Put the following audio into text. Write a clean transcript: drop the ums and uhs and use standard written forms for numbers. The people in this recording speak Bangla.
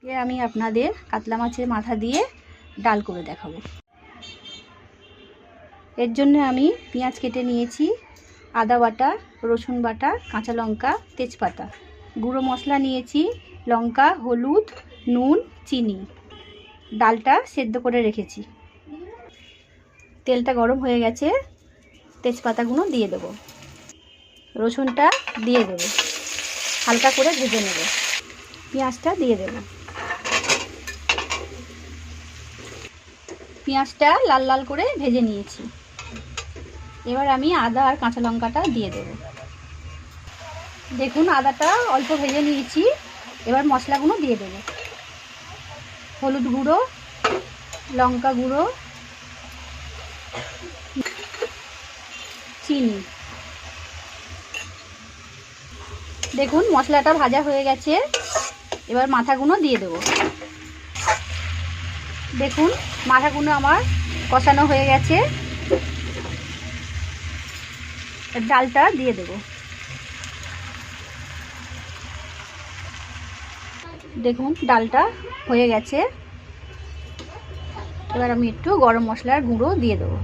আমি আপনাদের কাতলা মাছের মাথা দিয়ে ডাল করে দেখাবো। এর জন্য আমি পেঁয়াজ কেটে নিয়েছি, আদা বাটা, রসুন বাটা, কাঁচা লঙ্কা, তেজপাতা, গুঁড়ো মশলা নিয়েছি, লঙ্কা, হলুদ, নুন, চিনি। ডালটা সেদ্ধ করে রেখেছি। তেলটা গরম হয়ে গেছে, তেজপাতাগুলো দিয়ে দেবো, রসুনটা দিয়ে দেবো, হালকা করে ভেজে নেব, পেঁয়াজটা দিয়ে দেবো। পেঁয়াজটা লাল লাল করে ভেজে নিয়েছি। এবার আমি আদা আর কাঁচা লঙ্কাটা দিয়ে দেব। দেখুন আদাটা অল্প ভেজে নিয়েছি। এবার মশলাগুলো দিয়ে দেব। হলুদ গুঁড়ো, লঙ্কা গুঁড়ো, চিনি। দেখুন মশলাটা ভাজা হয়ে গেছে। এবার মাথাগুলো দিয়ে দেব। দেখুন মাথাগুলো আমার কষানো হয়ে গেছে। ডালটা দিয়ে দেব। দেখুন ডালটা হয়ে গেছে। এবার আমি একটু গরম মশলার গুঁড়ো দিয়ে দেবো।